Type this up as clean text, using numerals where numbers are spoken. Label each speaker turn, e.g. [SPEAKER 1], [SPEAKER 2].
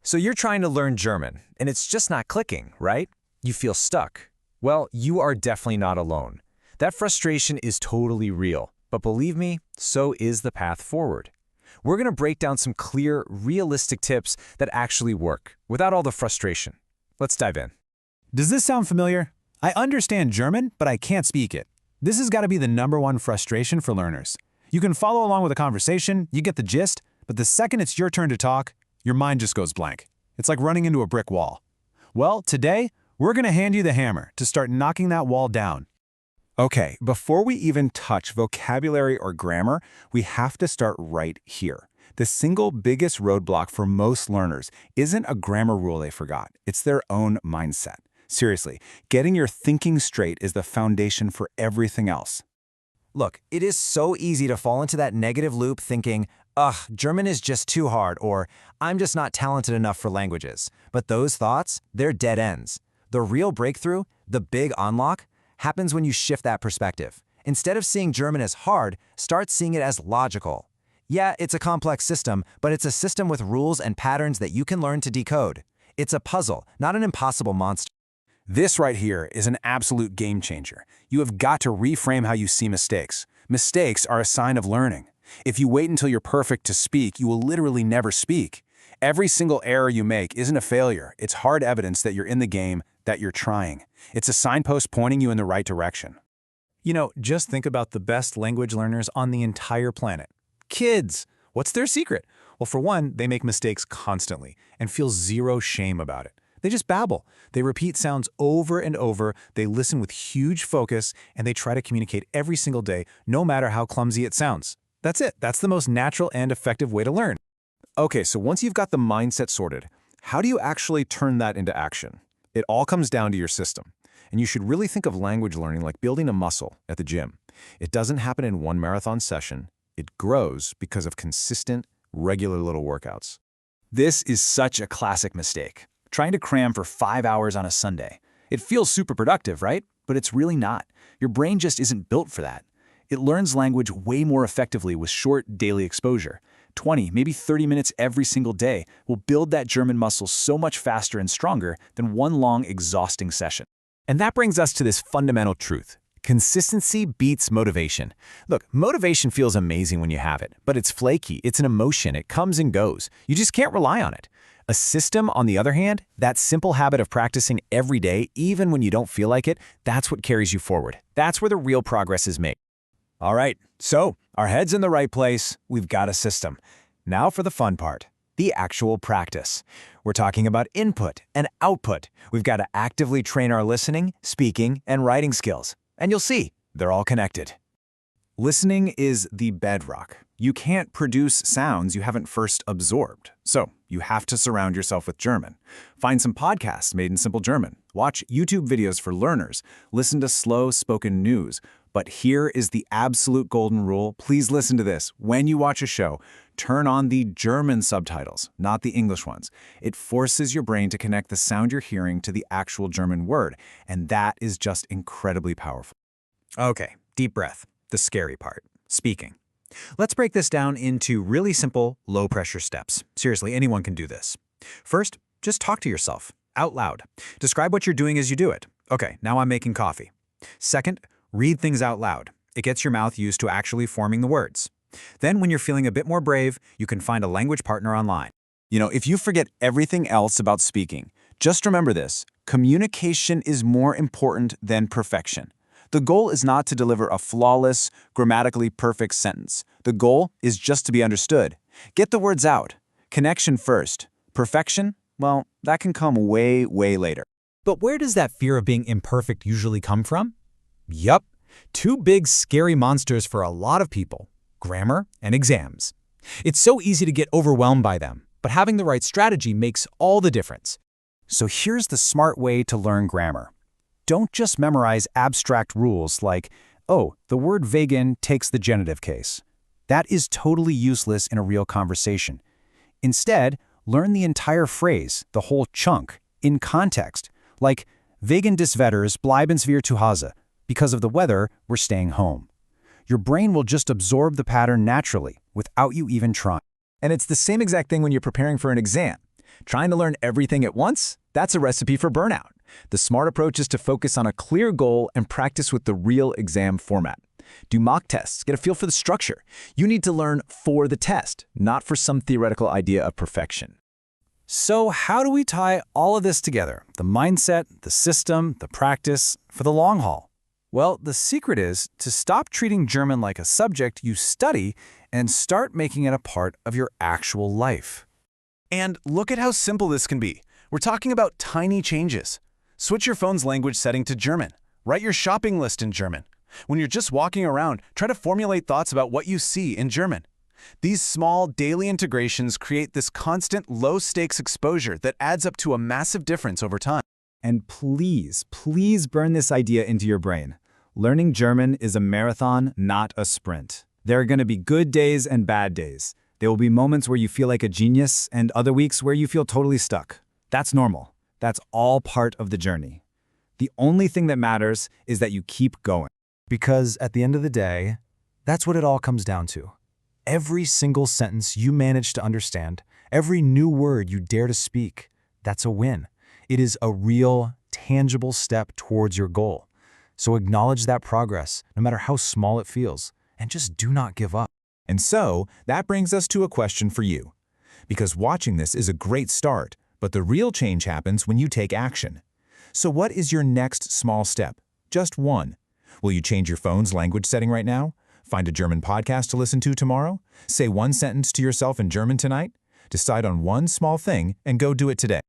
[SPEAKER 1] So you're trying to learn German, and it's just not clicking, right? You feel stuck. Well, you are definitely not alone. That frustration is totally real, but believe me, so is the path forward. We're going to break down some clear, realistic tips that actually work, without all the frustration. Let's dive in.
[SPEAKER 2] Does this sound familiar? I understand German, but I can't speak it. This has got to be the #1 frustration for learners. You can follow along with a conversation, you get the gist, but the second it's your turn to talk, your mind just goes blank. It's like running into a brick wall. Well, today, we're going to hand you the hammer to start knocking that wall down.
[SPEAKER 3] Okay, before we even touch vocabulary or grammar, we have to start right here. The single biggest roadblock for most learners isn't a grammar rule they forgot. It's their own mindset. Seriously, getting your thinking straight is the foundation for everything else.
[SPEAKER 1] Look, it is so easy to fall into that negative loop thinking, ugh, German is just too hard, or I'm just not talented enough for languages. But those thoughts, they're dead ends. The real breakthrough, the big unlock, happens when you shift that perspective. Instead of seeing German as hard, start seeing it as logical. Yeah, it's a complex system, but it's a system with rules and patterns that you can learn to decode. It's a puzzle, not an impossible monster.
[SPEAKER 3] This right here is an absolute game changer. You have got to reframe how you see mistakes. Mistakes are a sign of learning. If you wait until you're perfect to speak, you will literally never speak. Every single error you make isn't a failure. It's hard evidence that you're in the game, that you're trying. It's a signpost pointing you in the right direction.
[SPEAKER 2] You know, just think about the best language learners on the entire planet. Kids! What's their secret? Well, for one, they make mistakes constantly and feel zero shame about it. They just babble. They repeat sounds over and over, they listen with huge focus, and they try to communicate every single day, no matter how clumsy it sounds. That's it. That's the most natural and effective way to learn.
[SPEAKER 3] Okay, so once you've got the mindset sorted, how do you actually turn that into action? It all comes down to your system. And you should really think of language learning like building a muscle at the gym. It doesn't happen in one marathon session. It grows because of consistent, regular little workouts. This is such a classic mistake. Trying to cram for 5 hours on a Sunday. It feels super productive, right? But it's really not. Your brain just isn't built for that. It learns language way more effectively with short daily exposure. 20, maybe 30 minutes every single day will build that German muscle so much faster and stronger than one long, exhausting session.
[SPEAKER 1] And that brings us to this fundamental truth. Consistency beats motivation. Look, motivation feels amazing when you have it, but it's flaky, it's an emotion, it comes and goes. You just can't rely on it. A system, on the other hand, that simple habit of practicing every day, even when you don't feel like it, that's what carries you forward. That's where the real progress is made. All right, so our head's in the right place, we've got a system. Now for the fun part, the actual practice. We're talking about input and output. We've got to actively train our listening, speaking, and writing skills. And you'll see, they're all connected.
[SPEAKER 3] Listening is the bedrock. You can't produce sounds you haven't first absorbed. So you have to surround yourself with German. Find some podcasts made in simple German. Watch YouTube videos for learners. Listen to slow spoken news. But here is the absolute golden rule. Please listen to this. When you watch a show, turn on the German subtitles, not the English ones. It forces your brain to connect the sound you're hearing to the actual German word. And that is just incredibly powerful.
[SPEAKER 2] Okay, deep breath. The scary part, speaking. Let's break this down into really simple, low-pressure steps. Seriously, anyone can do this. First, just talk to yourself, out loud. Describe what you're doing as you do it. Okay, now I'm making coffee. Second, read things out loud. It gets your mouth used to actually forming the words. Then, when you're feeling a bit more brave, you can find a language partner online.
[SPEAKER 3] You know, if you forget everything else about speaking, just remember this: communication is more important than perfection. The goal is not to deliver a flawless, grammatically perfect sentence. The goal is just to be understood. Get the words out. Connection first. Perfection? Well, that can come way, way later.
[SPEAKER 2] But where does that fear of being imperfect usually come from? Yup, two big scary monsters for a lot of people: grammar and exams. It's so easy to get overwhelmed by them, but having the right strategy makes all the difference.
[SPEAKER 3] So here's the smart way to learn grammar. Don't just memorize abstract rules like, oh, the word wegen takes the genitive case. That is totally useless in a real conversation. Instead, learn the entire phrase, the whole chunk, in context, like wegen des Wetters bleiben's wir zu Hause. Because of the weather, we're staying home. Your brain will just absorb the pattern naturally, without you even trying.
[SPEAKER 2] And it's the same exact thing when you're preparing for an exam.
[SPEAKER 1] Trying to learn everything at once? That's a recipe for burnout. The smart approach is to focus on a clear goal and practice with the real exam format. Do mock tests, get a feel for the structure. You need to learn for the test, not for some theoretical idea of perfection.
[SPEAKER 2] So how do we tie all of this together? The mindset, the system, the practice, for the long haul? Well, the secret is to stop treating German like a subject you study and start making it a part of your actual life.
[SPEAKER 4] And look at how simple this can be. We're talking about tiny changes. Switch your phone's language setting to German. Write your shopping list in German. When you're just walking around, try to formulate thoughts about what you see in German. These small, daily integrations create this constant, low-stakes exposure that adds up to a massive difference over time.
[SPEAKER 1] And please, please burn this idea into your brain. Learning German is a marathon, not a sprint. There are going to be good days and bad days. There will be moments where you feel like a genius and other weeks where you feel totally stuck. That's normal. That's all part of the journey. The only thing that matters is that you keep going.
[SPEAKER 2] Because at the end of the day, that's what it all comes down to. Every single sentence you manage to understand, every new word you dare to speak, that's a win. It is a real, tangible step towards your goal. So acknowledge that progress, no matter how small it feels, and just do not give up.
[SPEAKER 3] And so, that brings us to a question for you. Because watching this is a great start, but the real change happens when you take action. So what is your next small step? Just one. Will you change your phone's language setting right now? Find a German podcast to listen to tomorrow? Say one sentence to yourself in German tonight? Decide on one small thing and go do it today.